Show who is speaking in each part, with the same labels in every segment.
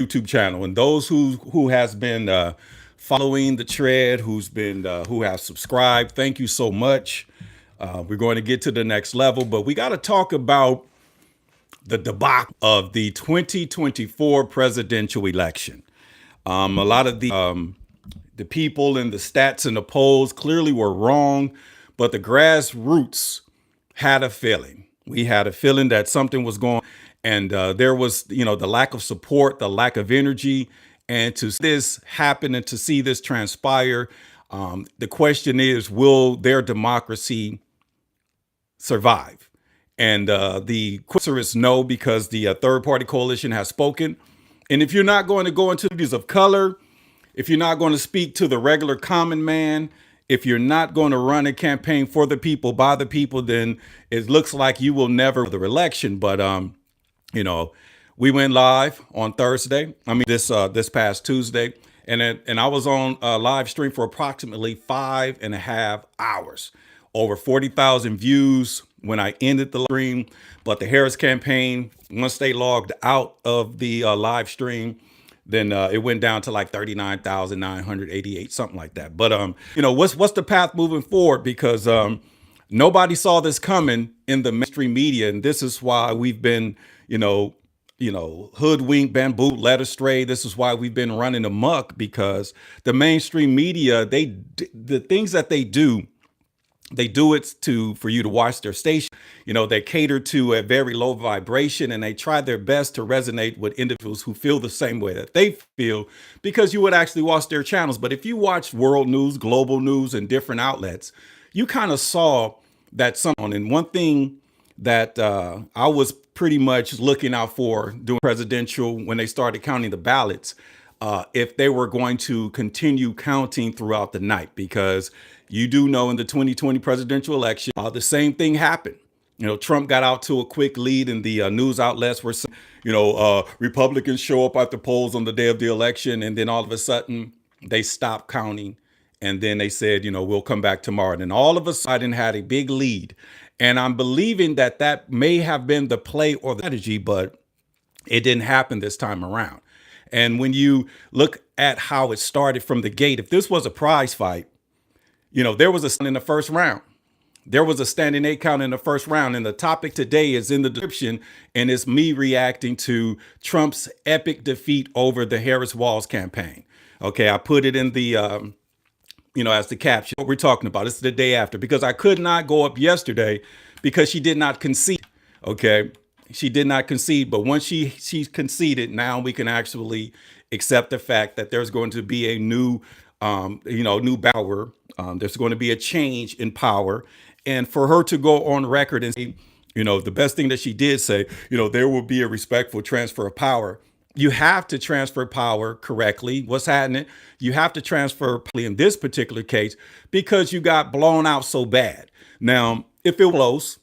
Speaker 1: YouTube channel. And those who has been following the thread, who have subscribed, thank you so much. We're going to get to the next level, but we got to talk about the debacle of the 2024 presidential election. A lot of the people and the stats and the polls clearly were wrong, but the grassroots had a feeling. We had a feeling that something was going on, and there was, the lack of support, the lack of energy, and to see this happen and to see this transpire, the question is, will their democracy survive? And the answer is no, because the third party coalition has spoken. And if you're not going to go into communities of color, if you're not going to speak to the regular common man, if you're not going to run a campaign for the people, by the people, then it looks like you will never win the election. But, we went live on Thursday. This past Tuesday. And I was on a live stream for approximately 5.5 hours. Over 40,000 views when I ended the stream. But the Harris campaign, once they logged out of the live stream, then it went down to like 39,988, something like that. But what's the path moving forward? Because nobody saw this coming in the mainstream media, and this is why we've been, hoodwinked, bamboo, led astray. This is why we've been running amok, because the mainstream media, the things that they do it for you to watch their station. They cater to a very low vibration, and they try their best to resonate with individuals who feel the same way that they feel, because you would actually watch their channels. But if you watch world news, global news, and different outlets, you kind of saw that and one thing that I was pretty much looking out for during presidential, when they started counting the ballots, if they were going to continue counting throughout the night, because you do know in the 2020 presidential election, the same thing happened. Trump got out to a quick lead, and the news outlets were saying, Republicans show up at the polls on the day of the election, and then all of a sudden they stopped counting. And then they said, we'll come back tomorrow. And then all of a sudden had a big lead. And I'm believing that may have been the play or the strategy, but it didn't happen this time around. And when you look at how it started from the gate, if this was a prize fight, there was a stand in the first round. There was a standing 8 count in the first round. And the topic today is in the description, and it's me reacting to Trump's epic defeat over the Harris-WALZ campaign. Okay, I put it in the, as the caption. What we're talking about, it's the day after, because I could not go up yesterday because she did not concede. Okay, she did not concede. But once she conceded, now we can actually accept the fact that there's going to be a new power. There's going to be a change in power. And for her to go on record and say, the best thing that she did say, there will be a respectful transfer of power. You have to transfer power correctly. What's happening? You have to transfer in this particular case because you got blown out so bad. Now, if it was close,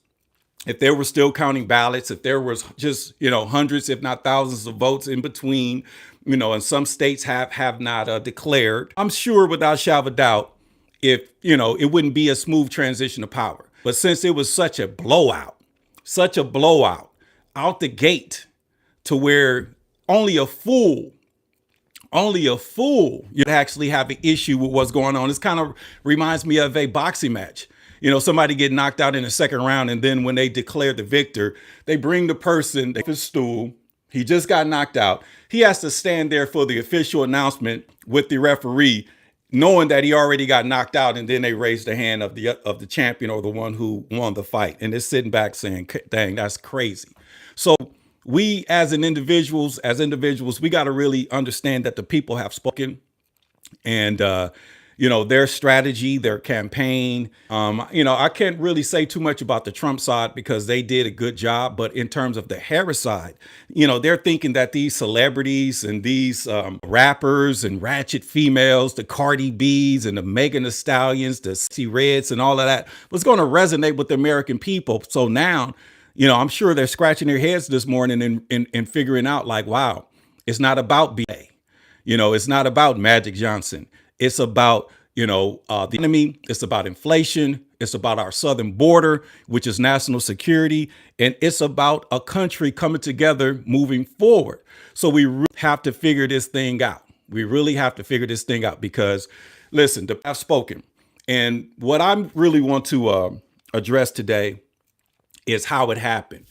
Speaker 1: if they were still counting ballots, if there was just, hundreds, if not thousands of votes in between, and some states have not declared, I'm sure without a shadow of a doubt, if, it wouldn't be a smooth transition of power. But since it was such a blowout out the gate, to where only a fool you'd actually have an issue with what's going on. This kind of reminds me of a boxing match. Somebody get knocked out in the second round, and then when they declare the victor, they bring the person to his stool. He just got knocked out. He has to stand there for the official announcement with the referee, knowing that he already got knocked out, and then they raise the hand of the champion or the one who won the fight, and they're sitting back saying, "Dang, that's crazy." So we, as individuals, we got to really understand that the people have spoken, and their strategy, their campaign. I can't really say too much about the Trump side because they did a good job. But in terms of the Harris side, they're thinking that these celebrities and these rappers and ratchet females, the Cardi B's and the Megan Thee Stallions, the C Reds and all of that was going to resonate with the American people. So now, I'm sure they're scratching their heads this morning and figuring out like, wow, it's not about BA. It's not about Magic Johnson. It's about, the enemy. It's about inflation. It's about our southern border, which is national security. And it's about a country coming together, moving forward. So we really have to figure this thing out. We really have to figure this thing out because, listen, I've spoken. And what I really want to address today is how it happened.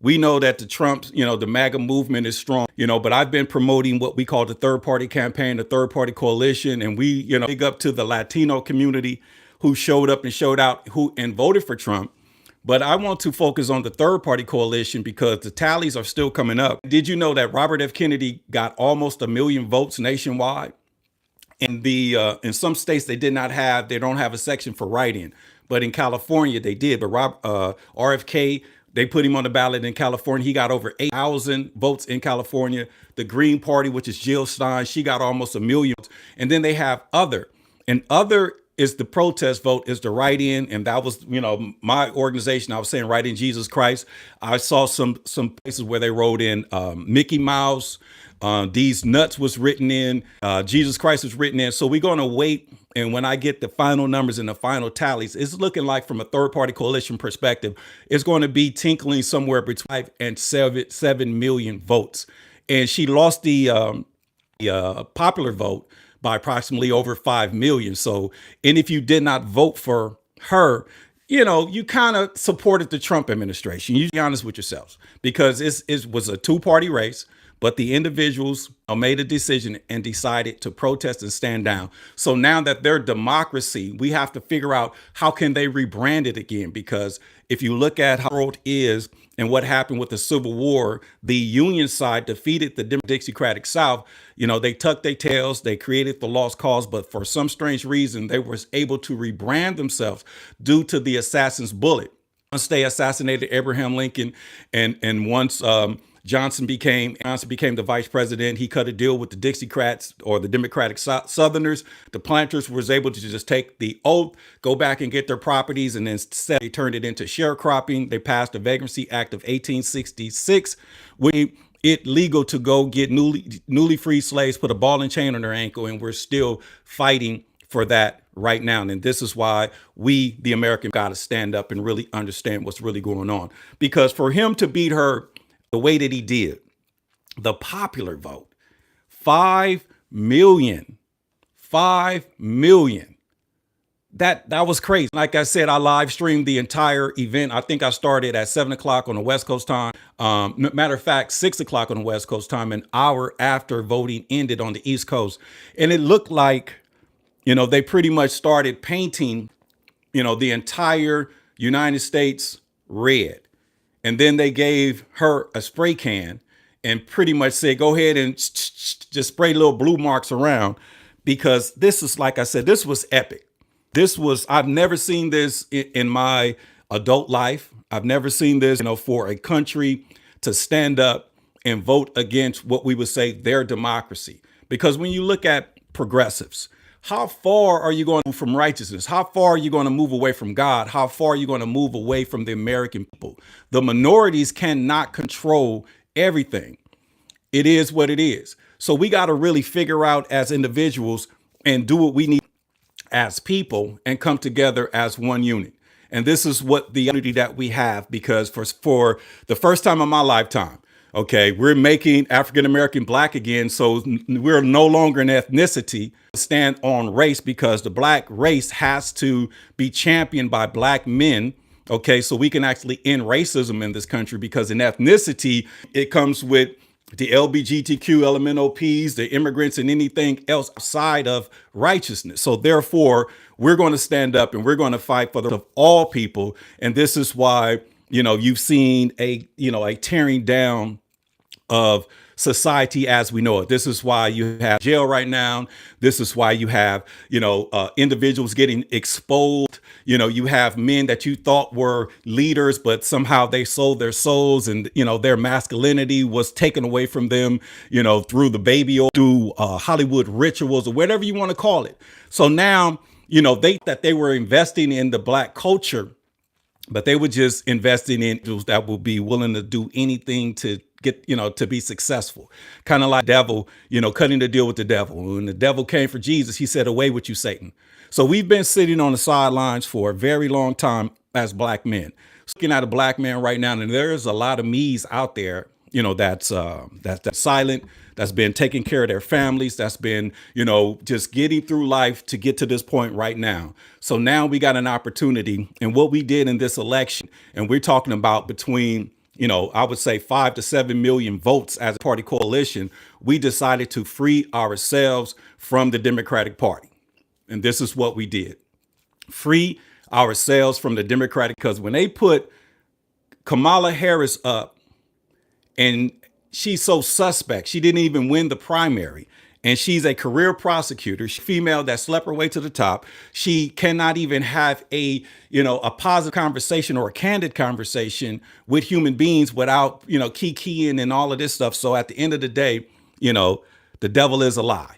Speaker 1: We know that the Trumps, the MAGA movement is strong, but I've been promoting what we call the third party campaign, the third party coalition. And we, big up to the Latino community who showed up and showed out and voted for Trump. But I want to focus on the third party coalition because the tallies are still coming up. Did you know that Robert F. Kennedy got almost 1 million votes nationwide? And in some states they don't have a section for write-in, but in California they did. But RFK, they put him on the ballot in California. He got over 8,000 votes in California. The Green Party, which is Jill Stein, she got almost 1 million. And then they have other, and other is the protest vote, is the write-in. And that was, my organization. I was saying write in Jesus Christ. I saw some places where they wrote in Mickey Mouse. These nuts was written in, Jesus Christ was written in. So we're going to wait. And when I get the final numbers and the final tallies, it's looking like from a third party coalition perspective, it's going to be tinkling somewhere between 5 and 7 million votes. And she lost the popular vote by approximately over 5 million. So, and if you did not vote for her, you kind of supported the Trump administration. You be honest with yourselves, because it was a two-party race. But the individuals made a decision and decided to protest and stand down. So now that they're democracy, we have to figure out how can they rebrand it again? Because if you look at how the world is and what happened with the Civil War, the Union side defeated the Dixiecratic South. They tucked their tails, they created the lost cause, but for some strange reason, they were able to rebrand themselves due to the assassin's bullet. Once they assassinated Abraham Lincoln, and once Johnson became the vice president, he cut a deal with the Dixiecrats or the Democratic Southerners. The planters was able to just take the oath, go back and get their properties, and then they turned it into sharecropping. They passed the Vagrancy Act of 1866, which it legal to go get newly freed slaves, put a ball and chain on their ankle, and we're still fighting for that right now. And this is why we, the American, got to stand up and really understand what's really going on. Because for him to beat her the way that he did, the popular vote, 5 million. That was crazy. Like I said, I live streamed the entire event. I think I started at 7 o'clock on the West Coast time. Matter of fact, 6 o'clock on the West Coast time, an hour after voting ended on the East Coast. And it looked like, they pretty much started painting, the entire United States red. And then they gave her a spray can and pretty much said, go ahead and just spray little blue marks around, because this is, like I said, this was epic. I've never seen this in my adult life. I've never seen this, for a country to stand up and vote against what we would say their democracy. Because when you look at progressives, how far are you going to move from righteousness? How far are you going to move away from God? How far are you going to move away from the American people? The minorities cannot control everything. It is what it is. So we got to really figure out as individuals and do what we need as people and come together as one unit. And this is what the unity that we have, because for the first time in my lifetime, okay, we're making African-American black again. So we're no longer an ethnicity, stand on race, because the black race has to be championed by black men. Okay, so we can actually end racism in this country, because in ethnicity, it comes with the LGBTQ LMNOPs, the immigrants, and anything else outside of righteousness. So therefore, we're going to stand up and we're going to fight for the of all people. And this is why, you've seen a tearing down of society as we know it. This is why you have jail right now. This is why you have, individuals getting exposed. You have men that you thought were leaders, but somehow they sold their souls, and, their masculinity was taken away from them, through the baby or through Hollywood rituals or whatever you want to call it. So now, they were investing in the black culture, but they were just investing in individuals that will be willing to do anything to get, to be successful. Kind of like devil, cutting the deal with the devil. When the devil came for Jesus, he said, away with you, Satan. So we've been sitting on the sidelines for a very long time as black men. Looking at a black man right now, and there's a lot of me's out there, that's silent, that's been taking care of their families, that's been, just getting through life to get to this point right now. So now we got an opportunity, and what we did in this election, and we're talking about between, I would say 5 to 7 million votes as a party coalition, we decided to free ourselves from the Democratic Party. And this is what we did. Free ourselves from the Democratic, because when they put Kamala Harris up, and she's so suspect, she didn't even win the primary, and she's a career prosecutor, she's a female that slept her way to the top. She cannot even have a positive conversation or a candid conversation with human beings without kikiing and all of this stuff. So at the end of the day, the devil is a lie.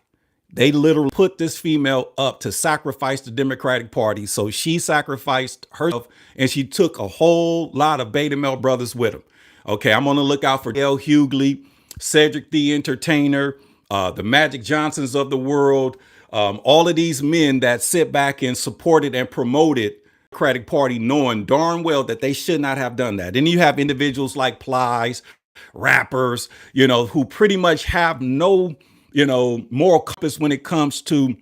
Speaker 1: They literally put this female up to sacrifice the Democratic Party. So she sacrificed herself, and she took a whole lot of beta male brothers with him. Okay, I'm on the lookout for Dale Hughley, Cedric the Entertainer, the Magic Johnsons of the world, all of these men that sit back and supported and promoted the Democratic Party, knowing darn well that they should not have done that. And you have individuals like Plies, rappers, who pretty much have no moral compass when it comes to,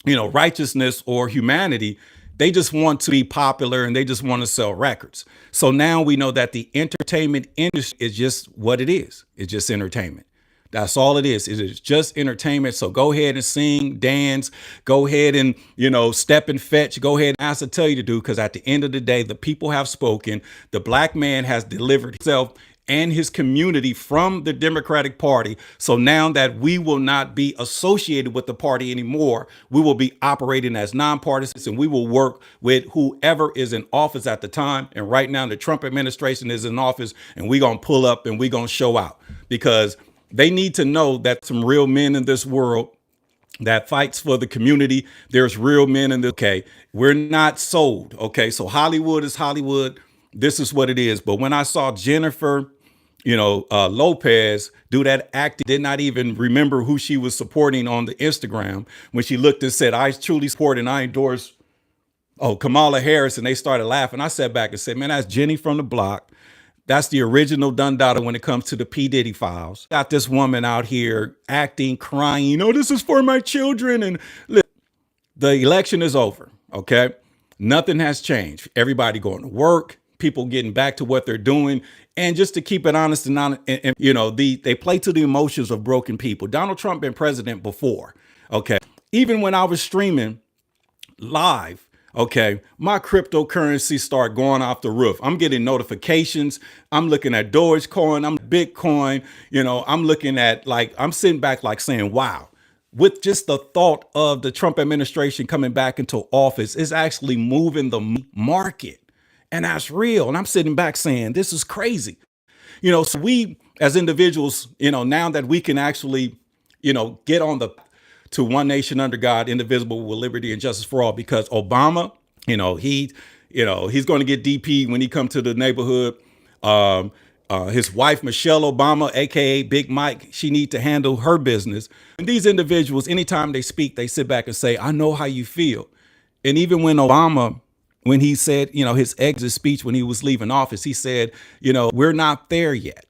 Speaker 1: righteousness or humanity. They just want to be popular, and they just want to sell records. So now we know that the entertainment industry is just what it is. It's just entertainment. That's all it is. It is just entertainment. So go ahead and sing, dance, go ahead and, step and fetch, go ahead and ask to tell you to do, because at the end of the day, the people have spoken. The black man has delivered himself and his community from the Democratic Party. So now that we will not be associated with the party anymore, we will be operating as nonpartisan, and we will work with whoever is in office at the time. And right now the Trump administration is in office, and we're going to pull up and we're going to show out, because they need to know that some real men in this world that fights for the community. There's real men in this. Okay, we're not sold. Okay, so Hollywood is Hollywood. This is what it is. But when I saw Jennifer Lopez do that acting, did not even remember who she was supporting on the Instagram. When she looked and said, I truly support and I endorse Kamala Harris, and they started laughing. I sat back and said, man, that's Jenny from the block. That's the original Dundada when it comes to the P. Diddy files. Got this woman out here acting, crying, this is for my children. And the election is over. Okay. Nothing has changed. Everybody going to work, people getting back to what they're doing. And just to keep it honest they play to the emotions of broken people. Donald Trump been president before. Okay. Even when I was streaming live, okay, my cryptocurrency start going off the roof. I'm getting notifications. I'm looking at Dogecoin. I'm Bitcoin. I'm looking at, I'm sitting back saying, wow, with just the thought of the Trump administration coming back into office is actually moving the market. And that's real. And I'm sitting back saying, this is crazy. So we as individuals, now that we can actually, get on to one nation under God, indivisible, with liberty and justice for all, because Obama, he's going to get DP when he comes to the neighborhood. His wife, Michelle Obama, aka Big Mike, she needs to handle her business. And these individuals, anytime they speak, they sit back and say, I know how you feel. And even when Obama, when he said, his exit speech when he was leaving office, he said, we're not there yet.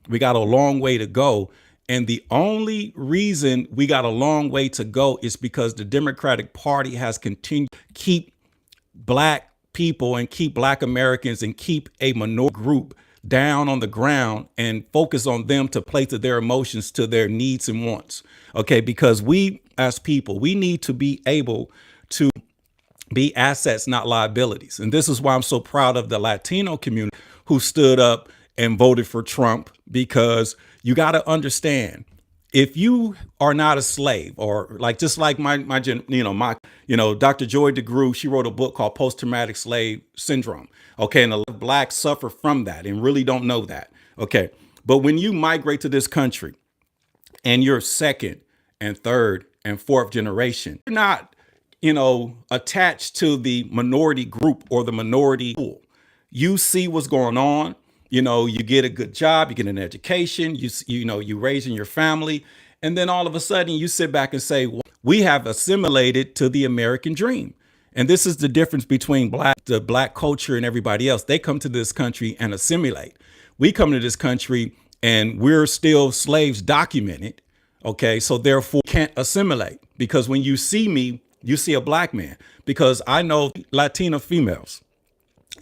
Speaker 1: We got a long way to go. And the only reason we got a long way to go is because the Democratic Party has continued to keep black people and keep black Americans and keep a minority group down on the ground and focus on them to play to their emotions, to their needs and wants. Okay, because we as people, we need to be able to be assets, not liabilities. And this is why I'm so proud of the Latino community who stood up and voted for Trump, because you got to understand, if you are not a slave, or just like Dr. Joy DeGruy, she wrote a book called Post-Traumatic Slave Syndrome. Okay. And a lot of blacks suffer from that and really don't know that. Okay. But when you migrate to this country and you're second and third and fourth generation, you're not, attached to the minority group or the minority pool. You see what's going on. You get a good job, you get an education, you raising your family, and then all of a sudden you sit back and say, well, we have assimilated to the American dream. And this is the difference between the black culture and everybody else. They come to this country and assimilate. We come to this country and we're still slaves documented. Okay, so therefore can't assimilate, because when you see me, you see a black man, because I know Latina females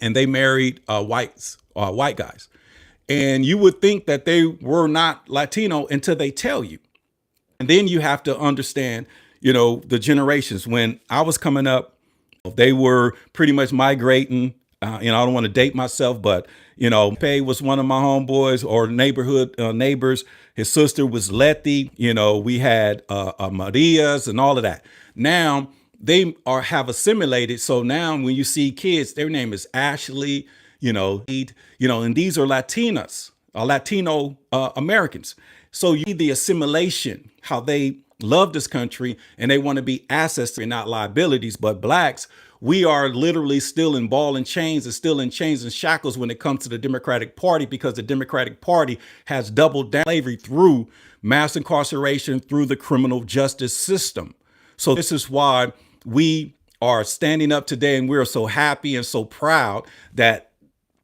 Speaker 1: and they married white guys. And you would think that they were not Latino until they tell you. And then you have to understand, the generations. When I was coming up, they were pretty much migrating. I don't want to date myself, but, Pay was one of my homeboys or neighborhood neighbors. His sister was Letty. We had Marias and all of that. Now they have assimilated. So now when you see kids, their name is Ashley, and these are Latinas, Latino Americans. So you see the assimilation, how they love this country and they want to be assets and not liabilities. But blacks, we are literally still in ball and chains and still in chains and shackles when it comes to the Democratic Party, because the Democratic Party has doubled down slavery through mass incarceration, through the criminal justice system. So this is why we are standing up today, and we're so happy and so proud that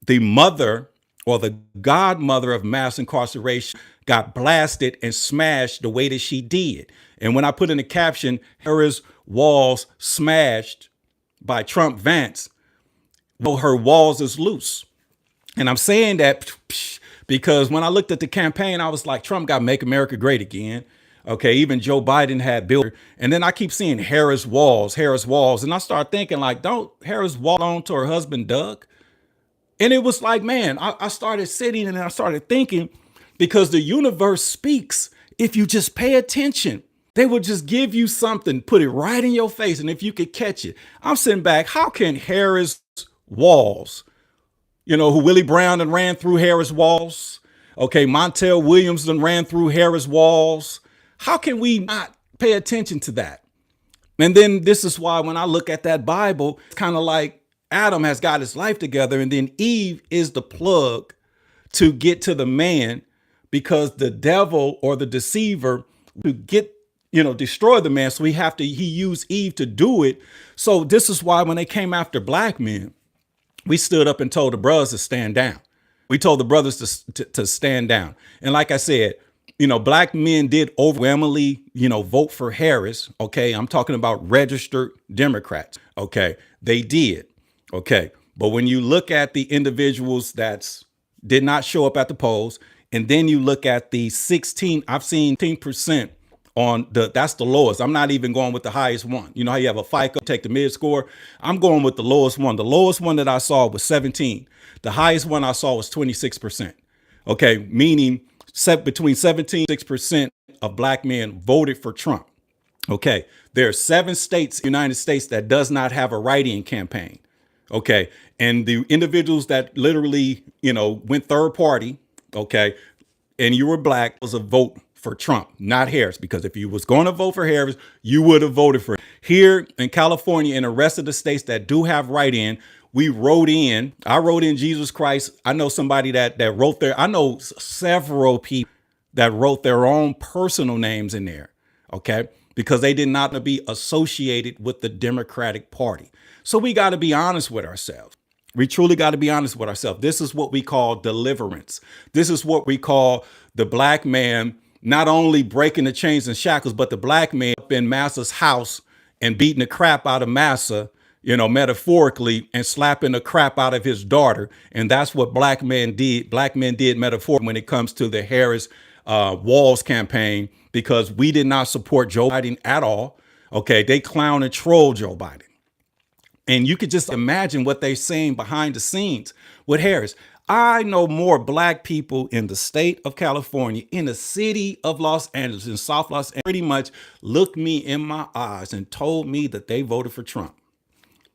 Speaker 1: the mother or the godmother of mass incarceration got blasted and smashed the way that she did. And when I put in the caption, Harris walls smashed by Trump VANCE, well, her walls is loose. And I'm saying that because when I looked at the campaign, I was like, Trump got Make America Great Again. Okay, even Joe Biden had built. And then I keep seeing Harris walls. And I start thinking, like, don't Harris wall on to her husband, Doug? And it was like, man, I started sitting and I started thinking, because the universe speaks if you just pay attention. They will just give you something, put it right in your face. And if you could catch it, I'm sitting back. How can Harris walls, who Willie Brown and ran through Harris walls? Okay, Montel Williams and ran through Harris walls. How can we not pay attention to that? And then this is why when I look at that Bible, it's kind of like Adam has got his life together, and then Eve is the plug to get to the man, because the devil or the deceiver to get, destroy the man. So he used Eve to do it. So this is why when they came after black men, we stood up and told the brothers to stand down. We told the brothers to stand down. And like I said, black men did overwhelmingly, vote for Harris. Okay. I'm talking about registered Democrats. Okay. They did. Okay. But when you look at the individuals that did not show up at the polls, and then you look at the 16, I've seen 10% on that's the lowest. I'm not even going with the highest one. You know how you have a FICO, take the mid score. I'm going with the lowest one. The lowest one that I saw was 17. The highest one I saw was 26%. Okay. Meaning between 17 and 6% of black men voted for Trump. Okay. There are 7 states in the United States that does not have a write-in campaign. Okay. And the individuals that literally, went third party, okay, and you were black, was a vote for Trump, not Harris, because if you was going to vote for Harris, you would have voted for him. Here in California and the rest of the states that do have write-in, I wrote in Jesus Christ. I know somebody that wrote I know several people that wrote their own personal names in there. Okay. Because they did not be associated with the Democratic Party. So we got to be honest with ourselves. We truly got to be honest with ourselves. This is what we call deliverance. This is what we call the black man not only breaking the chains and shackles, but the black man up in Massa's house and beating the crap out of Massa, metaphorically, and slapping the crap out of his daughter. And that's what black men did. Black men did metaphorically when it comes to the Harris WALZ campaign, because we did not support Joe Biden at all. Okay. They clown and troll Joe Biden. And you could just imagine what they're saying behind the scenes with Harris. I know more black people in the state of California, in the city of Los Angeles, in South Los Angeles, pretty much looked me in my eyes and told me that they voted for Trump.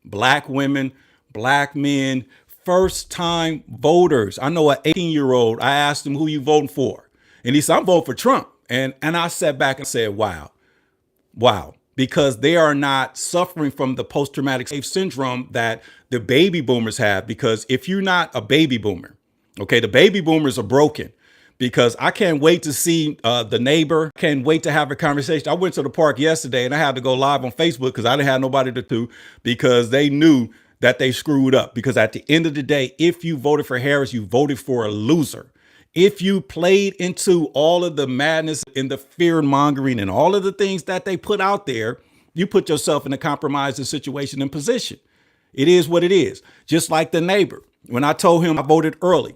Speaker 1: Black women, black men, first time voters. I know an 18-year-old, I asked him, who you voting for? And he said, I'm voting for Trump. And I sat back and said, wow, because they are not suffering from the post-traumatic slave syndrome that the baby boomers have. Because if you're not a baby boomer, Okay, the baby boomers are broken because I can't wait to see the neighbor. Can't wait to have a conversation. I went to the park yesterday and I had to go live on Facebook because I didn't have nobody to do because they knew that they screwed up. Because at the end of the day, if you voted for Harris, you voted for a loser. If you played into all of the madness and the fear mongering and all of the things that they put out there, you put yourself in a compromising situation and position. It is what it is. Just like the neighbor. When I told him I voted early,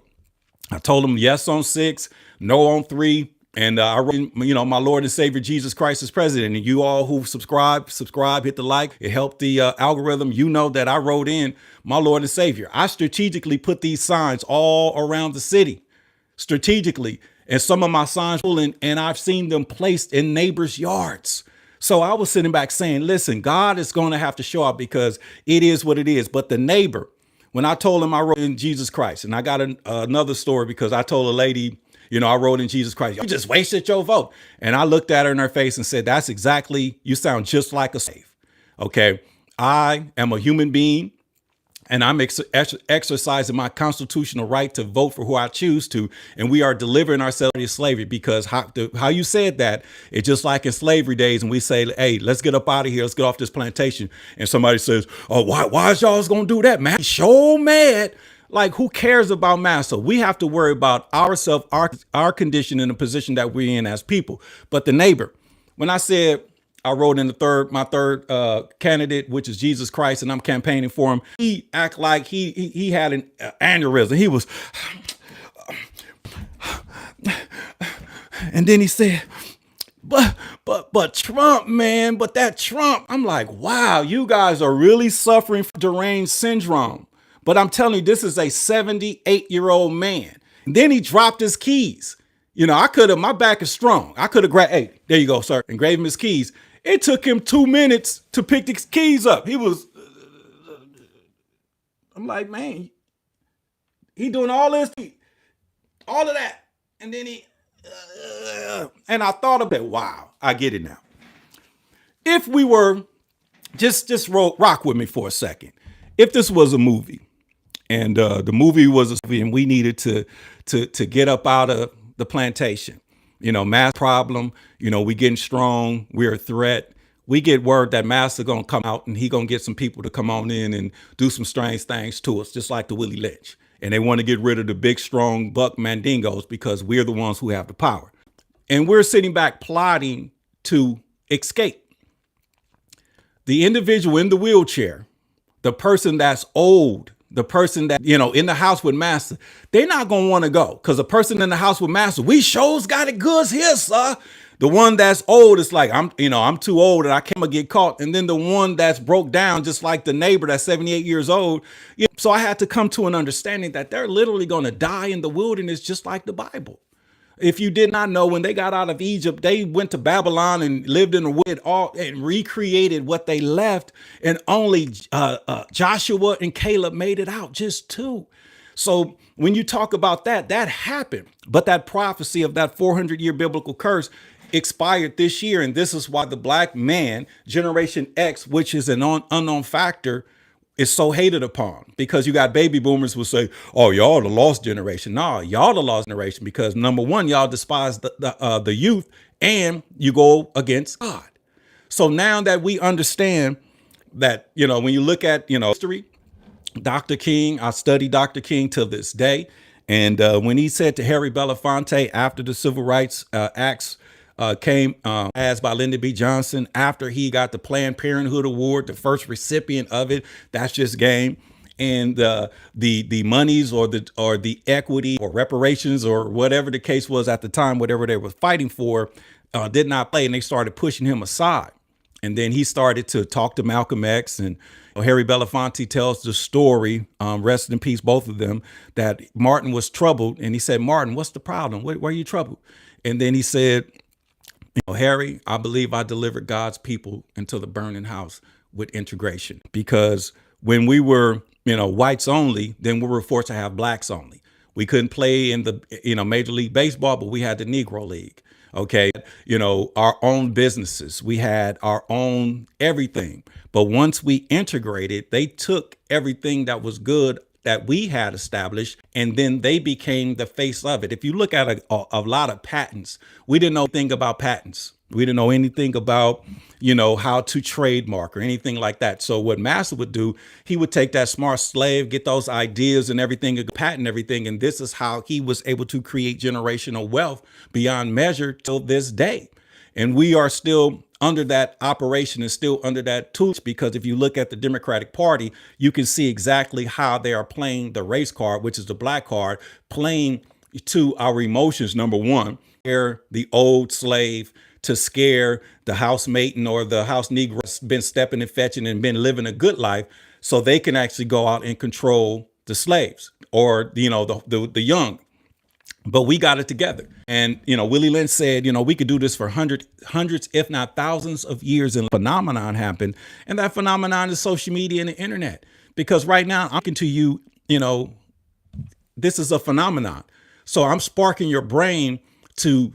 Speaker 1: I told him yes on 6, no on 3. And I wrote, my Lord and Savior, Jesus Christ is president. And you all who subscribe, hit the like. It helped the algorithm. You know that I wrote in my Lord and Savior. I strategically put these signs all around the city, strategically. And some of my signs, and I've seen them placed in neighbors' yards. So I was sitting back saying, listen, God is going to have to show up because it is what it is. But the neighbor, when I told him I wrote in Jesus Christ, and I got another story because I told a lady, I wrote in Jesus Christ. You just wasted your vote. And I looked at her in her face and said, that's exactly, you sound just like a slave. Okay. I am a human being and I'm exercising my constitutional right to vote for who I choose to. And we are delivering ourselves to slavery because how you said that, it's just like in slavery days. And we say, hey, let's get up out of here. Let's get off this plantation. And somebody says, oh, why is y'all going to do that, man? So mad. Like, who cares about massa? We have to worry about ourselves, our condition in the position that we're in as people. But the neighbor, when I said I wrote in my third candidate, which is Jesus Christ, and I'm campaigning for him, he act like he had an aneurysm. He was, and then he said, but Trump, man, but that Trump. I'm like, wow, you guys are really suffering from deranged syndrome. But I'm telling you, this is a 78-year-old man. And then he dropped his keys. My back is strong. I could have grabbed, hey, there you go, sir, and gave him his keys. It took him 2 minutes to pick the keys up. He was, I'm like, man, he doing all this, all of that. And then and I thought of it, wow, I get it now. If we were, just rock with me for a second. If this was a movie, and the movie was a movie, and we needed to get up out of the plantation, mass problem, we getting strong, we're a threat. We get word that Master gonna come out and he gonna get some people to come on in and do some strange things to us, just like the Willie Lynch. And they want to get rid of the big, strong buck mandingos because we're the ones who have the power. And we're sitting back plotting to escape. The individual in the wheelchair, the person that's old, the person that, in the house with Master, they're not going to want to go because the person in the house with Master, we shows got it goods here, sir. The one that's old, it's like, I'm too old and I can't get caught. And then the one that's broke down, just like the neighbor that's 78 years old. So I had to come to an understanding that they're literally going to die in the wilderness, just like the Bible. If you did not know, when they got out of Egypt, they went to Babylon and lived in the wood and recreated what they left. And only Joshua and Caleb made it out, just 2. So when you talk about that happened. But that prophecy of that 400-year biblical curse expired this year. And this is why the black man, Generation X, which is an unknown factor, is so hated upon, because you got baby boomers will say, oh, y'all the lost generation. No, y'all the lost generation because, number one, y'all despise the youth and you go against God. So now that we understand that, when you look at, history, Dr. King, I study Dr. King till this day. And when he said to Harry Belafonte after the Civil Rights Acts came as by Lyndon B. Johnson, after he got the Planned Parenthood Award, the first recipient of it, that's just game. And the monies or the equity or reparations or whatever the case was at the time, whatever they were fighting for, did not play, and they started pushing him aside. And then he started to talk to Malcolm X, and Harry Belafonte tells the story, rest in peace, both of them, that Martin was troubled. And he said, Martin, what's the problem? Why are you troubled? And then he said, Harry, I believe I delivered God's people into the burning house with integration, because when we were, whites only, then we were forced to have blacks only. We couldn't play in the, Major League Baseball, but we had the Negro League. Okay. Our own businesses, we had our own everything. But once we integrated, they took everything that was good that we had established, and then they became the face of it. If you look at a lot of patents, we didn't know anything about patents. We didn't know anything about, how to trademark or anything like that. So what Master would do, he would take that smart slave, get those ideas and everything, and patent everything. And this is how he was able to create generational wealth beyond measure till this day. And we are still under that operation and still under that tool, because if you look at the Democratic Party, you can see exactly how they are playing the race card, which is the black card, playing to our emotions. Number one, scare the old slave, to scare the housemaiden or the house Negro that's been stepping and fetching and been living a good life, so they can actually go out and control the slaves or, the young. But we got it together. And, Willie Lynch said, we could do this for hundreds, if not thousands of years. And a phenomenon happened. And that phenomenon is social media and the internet. Because right now, I'm talking to you, this is a phenomenon. So I'm sparking your brain to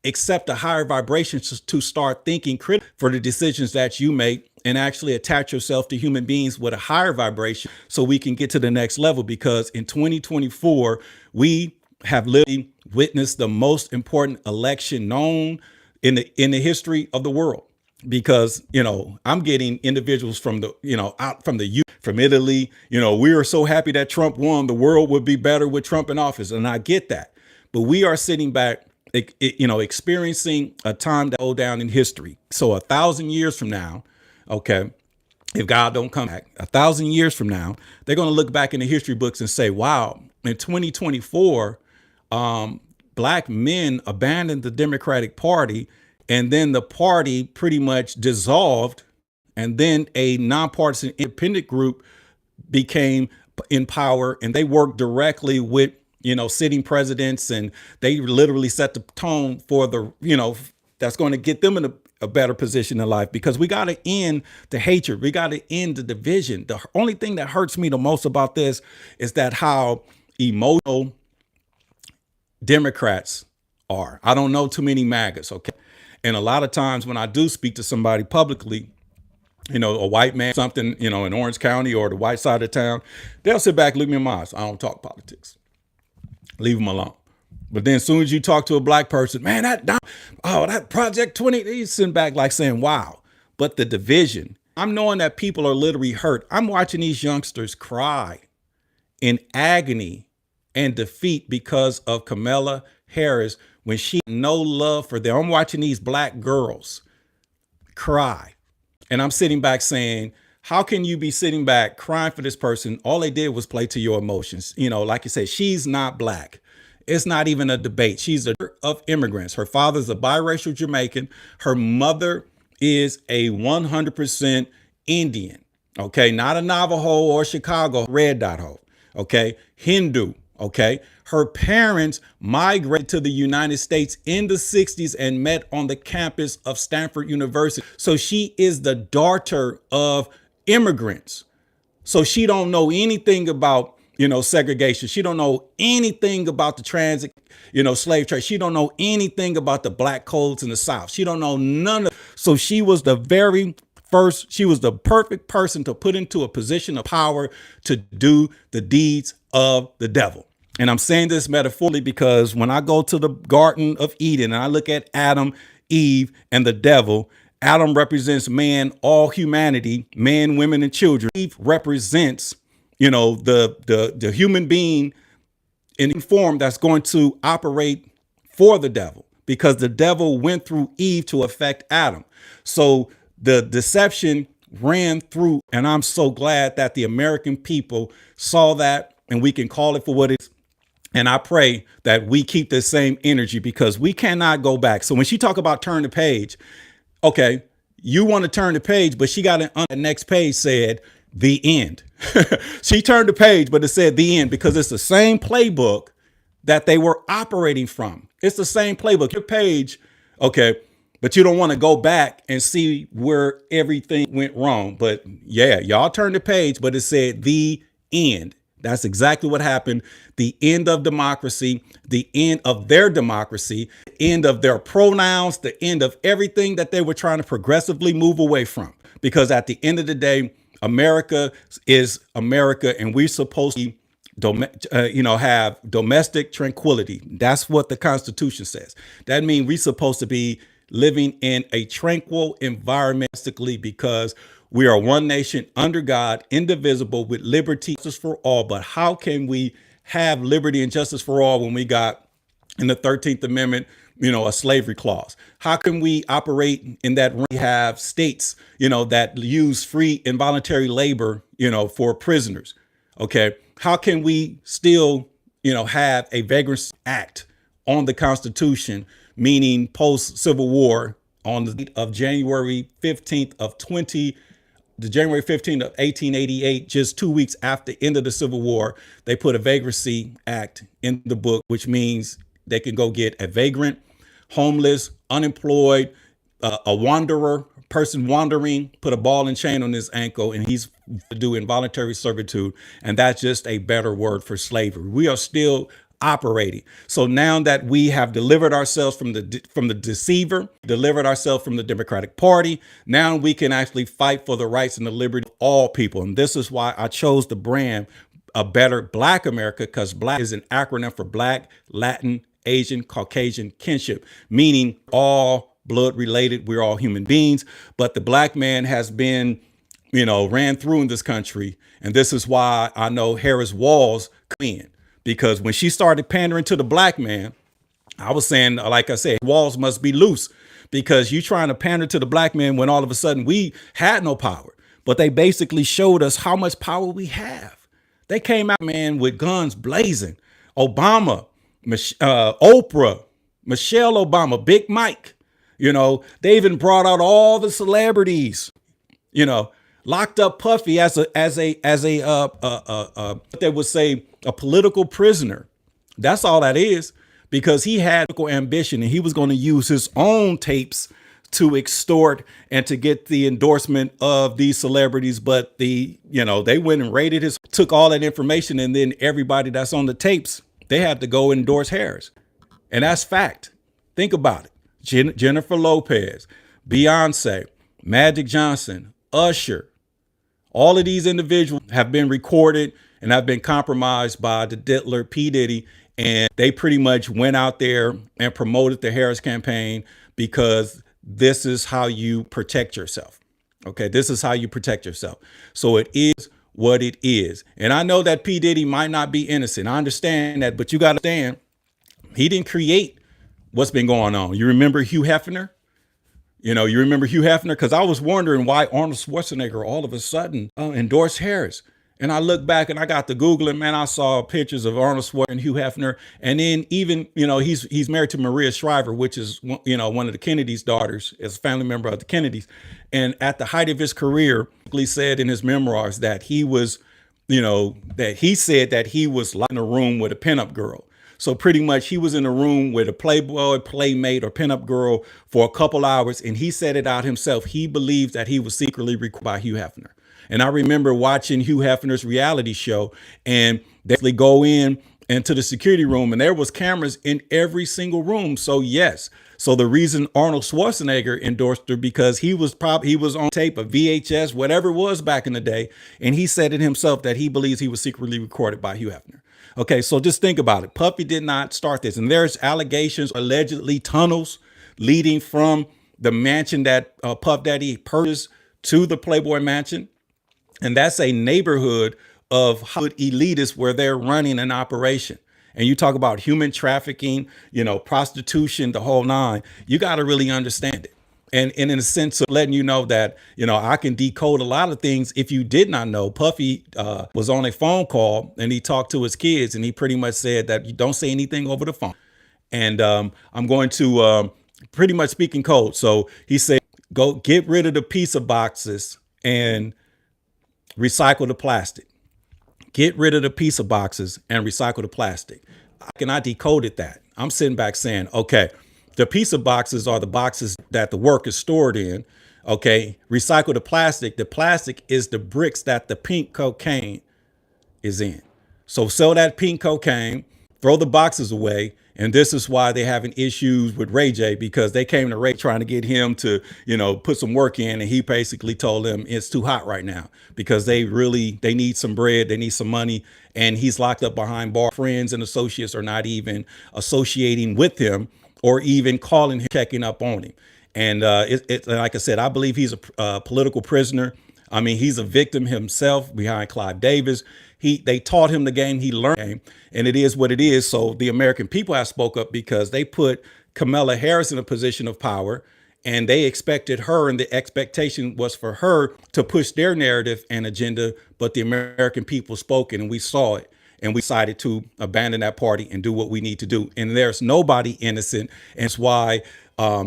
Speaker 1: accept a higher vibration, to start thinking critically for the decisions that you make, and actually attach yourself to human beings with a higher vibration so we can get to the next level. Because in 2024, we have literally witnessed the most important election known in the history of the world. Because, I'm getting individuals from out from the youth, from Italy, we are so happy that Trump won. The world would be better with Trump in office. And I get that. But we are sitting back, experiencing a time that will go down in history. So 1,000 years from now, okay, if God don't come back, 1,000 years from now, they're going to look back in the history books and say, wow, in 2024, black men abandoned the Democratic Party, and then the party pretty much dissolved, and then a nonpartisan independent group became in power, and they worked directly with sitting presidents, and they literally set the tone for the, that's going to get them in a better position in life. Because we got to end the hatred. We got to end the division. The only thing that hurts me the most about this is that how emotional Democrats are. I don't know too many MAGAs, okay? And a lot of times when I do speak to somebody publicly, a white man, something, in Orange County or the white side of town, they'll sit back, look me in my eyes. I don't talk politics. Leave them alone. But then as soon as you talk to a black person, man, that Project 20, he's sitting back like saying, wow. But the division, I'm knowing that people are literally hurt. I'm watching these youngsters cry in agony and defeat because of Kamala Harris when she had no love for them. I'm watching these black girls cry. And I'm sitting back saying, how can you be sitting back crying for this person? All they did was play to your emotions. Like you said, she's not black. It's not even a debate. She's a of immigrants. Her father's a biracial Jamaican. Her mother is a 100% Indian. Okay. Not a Navajo or Chicago red dot ho. Okay. Hindu. Okay. Her parents migrated to the United States in the 60s and met on the campus of Stanford University. So she is the daughter of immigrants. So she don't know anything about, segregation. She don't know anything about the transit, slave trade. She don't know anything about the black codes in the South. She don't know none of. So she was the very first, she was the perfect person to put into a position of power to do the deeds of the devil. And I'm saying this metaphorically because when I go to the Garden of Eden and I look at Adam, Eve, and the devil, Adam represents man, all humanity, man, women, and children. Eve represents, the human being in form that's going to operate for the devil, because the devil went through Eve to affect Adam. So the deception ran through, and I'm so glad that the American people saw that, and we can call it for what it is. And I pray that we keep the same energy, because we cannot go back. So when she talk about turn the page, okay, you want to turn the page, but she got it on the next page said the end. She turned the page, but it said the end, because it's the same playbook that they were operating from. It's the same playbook. Your page, okay, but you don't want to go back and see where everything went wrong. But yeah, y'all turned the page, but it said the end. That's exactly what happened. The end of democracy, the end of their democracy, the end of their pronouns, the end of everything that they were trying to progressively move away from. Because at the end of the day, America is America, and we're supposed to be have domestic tranquility. That's what the Constitution says. That means we're supposed to be living in a tranquil environment because we are one nation under God, indivisible, with liberty and justice for all. But how can we have liberty and justice for all when we got in the 13th Amendment, a slavery clause? How can we operate in that we have states, that use free involuntary labor, for prisoners? Okay. How can we still, have a Vagrants Act on the Constitution, meaning post Civil War on the date of January 15th of 1888, just 2 weeks after the end of the Civil War, they put a Vagrancy Act in the book, which means they can go get a vagrant, homeless, unemployed, a wanderer, person wandering, put a ball and chain on his ankle, and he's to do involuntary servitude. And that's just a better word for slavery. We are still operating. So now that we have delivered ourselves from the deceiver, delivered ourselves from the Democratic Party, now we can actually fight for the rights and the liberty of all people. And this is why I chose the brand A Better Black America, because Black is an acronym for Black, Latin, Asian, Caucasian kinship, meaning all blood related. We're all human beings, but the Black man has been, ran through in this country. And this is why I know Harris WALZ come in, because when she started pandering to the Black man, I was saying, like I said, walls must be loose, because you trying to pander to the Black man when all of a sudden we had no power. But they basically showed us how much power we have. They came out, man, with guns blazing. Obama, Oprah, Michelle Obama, Big Mike, they even brought out all the celebrities, locked up Puffy as they would say, a political prisoner. That's all that is, because he had political ambition and he was going to use his own tapes to extort and to get the endorsement of these celebrities. But they went and raided took all that information, and then everybody that's on the tapes, they had to go endorse Harris. And that's fact. Think about it. Jennifer Lopez, Beyonce, Magic Johnson, Usher, all of these individuals have been recorded and have been compromised by the diddler P. Diddy. And they pretty much went out there and promoted the Harris campaign, because this is how you protect yourself. Okay, this is how you protect yourself. So it is what it is. And I know that P. Diddy might not be innocent. I understand that, but you got to understand, he didn't create what's been going on. You remember Hugh Hefner? You remember Hugh Hefner? Because I was wondering why Arnold Schwarzenegger all of a sudden endorsed Harris. And I look back and I got to Googling, man, I saw pictures of Arnold Schwarzenegger and Hugh Hefner. And then even, he's married to Maria Shriver, which is, one of the Kennedy's daughters, as a family member of the Kennedys. And at the height of his career, he said in his memoirs that he was, that he said that he was in a room with a pinup girl. So pretty much he was in a room with a Playboy, Playmate, or pinup girl for a couple hours. And he said it out himself. He believes that he was secretly recorded by Hugh Hefner. And I remember watching Hugh Hefner's reality show, and they go into the security room, and there was cameras in every single room. So yes. So the reason Arnold Schwarzenegger endorsed her, because he was on tape, a VHS, whatever it was back in the day. And he said it himself that he believes he was secretly recorded by Hugh Hefner. Okay, so just think about it. Puffy did not start this. And there's allegations, allegedly tunnels leading from the mansion that Puff Daddy purchased to the Playboy Mansion. And that's a neighborhood of Hollywood elitists where they're running an operation. And you talk about human trafficking, prostitution, the whole nine. You got to really understand it. And in a sense of letting you know that, I can decode a lot of things. If you did not know, Puffy was on a phone call and he talked to his kids, and he pretty much said that you don't say anything over the phone. And I'm going to pretty much speak in code. So he said, go get rid of the pizza boxes and recycle the plastic. Get rid of the pizza boxes and recycle the plastic. And I decoded that. I'm sitting back saying, okay, the pizza boxes are the boxes that the work is stored in. Okay, recycle the plastic. The plastic is the bricks that the pink cocaine is in. So sell that pink cocaine, throw the boxes away. And this is why they're having issues with Ray J, because they came to Ray trying to get him to, put some work in. And he basically told them it's too hot right now because they need some bread. They need some money. And he's locked up behind bars. Friends and associates are not even associating with him or even calling him, checking up on him. And like I said, I believe he's a political prisoner. I mean, he's a victim himself behind Clive Davis. They taught him the game. He learned the game, and it is what it is. So the American people have spoke up because they put Kamala Harris in a position of power, and they expected her, and the expectation was for her to push their narrative and agenda. But the American people spoke, and we saw it. And we decided to abandon that party and do what we need to do. And there's nobody innocent. And it's why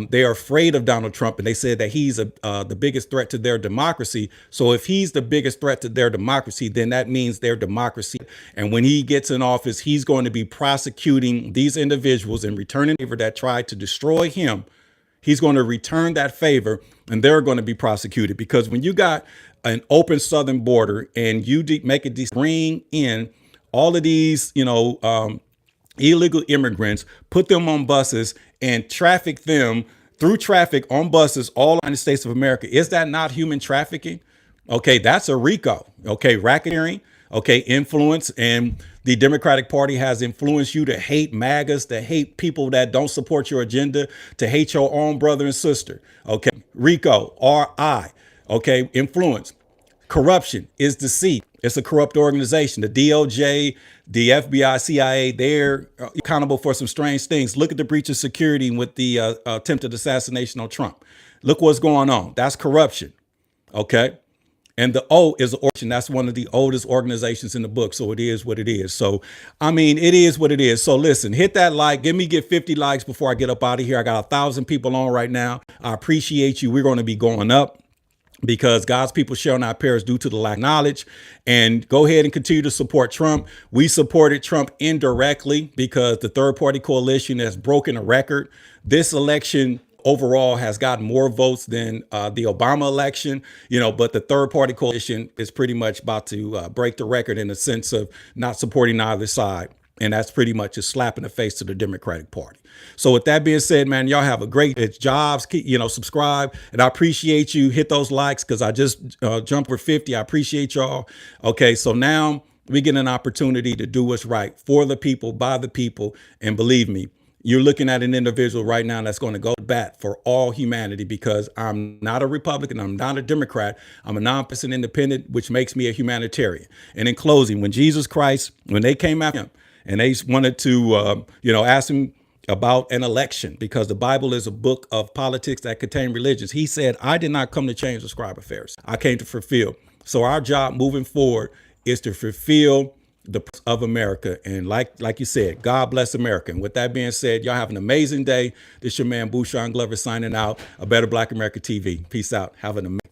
Speaker 1: they are afraid of Donald Trump. And they said that he's the biggest threat to their democracy. So if he's the biggest threat to their democracy, then that means their democracy. And when he gets in office, he's going to be prosecuting these individuals and returning favor that tried to destroy him. He's going to return that favor, and they're going to be prosecuted. Because when you got an open southern border and you make it bring in all of these, illegal immigrants, put them on buses and traffic them through traffic on buses all in the United States of America. Is that not human trafficking? Okay, that's a RICO. Okay, racketeering. Okay, influence. And the Democratic Party has influenced you to hate MAGAs, to hate people that don't support your agenda, to hate your own brother and sister. Okay, RICO, R-I. Okay, influence. Corruption is deceit. It's a corrupt organization. The DOJ, the FBI, CIA, they're accountable for some strange things. Look at the breach of security with the attempted assassination on Trump. Look what's going on. That's corruption. Okay. And the O is origin. That's one of the oldest organizations in the book. So it is what it is. So, I mean, it is what it is. So listen, hit that like, get 50 likes before I get up out of here. I got 1,000 people on right now. I appreciate you. We're going to be going up, because God's people shall not perish due to the lack of knowledge. And go ahead and continue to support Trump. We supported Trump indirectly because the third party coalition has broken a record. This election overall has gotten more votes than the Obama election, but the third party coalition is pretty much about to break the record in the sense of not supporting either side. And that's pretty much a slap in the face to the Democratic Party. So with that being said, man, y'all have a great jobs, subscribe. And I appreciate you. Hit those likes because I just jumped for 50. I appreciate y'all. Okay, so now we get an opportunity to do what's right for the people, by the people. And believe me, you're looking at an individual right now that's going to go to bat for all humanity, because I'm not a Republican. I'm not a Democrat. I'm a nonpartisan independent, which makes me a humanitarian. And in closing, when Jesus Christ, when they came after him and they wanted to, ask him about an election, because the Bible is a book of politics that contain religions. He said, I did not come to change the scribe affairs. I came to fulfill. So our job moving forward is to fulfill the of America. And like you said, God bless America. And with that being said, y'all have an amazing day. This is your man, Bouchon Glover, signing out. A Better Black America TV. Peace out. Have an amazing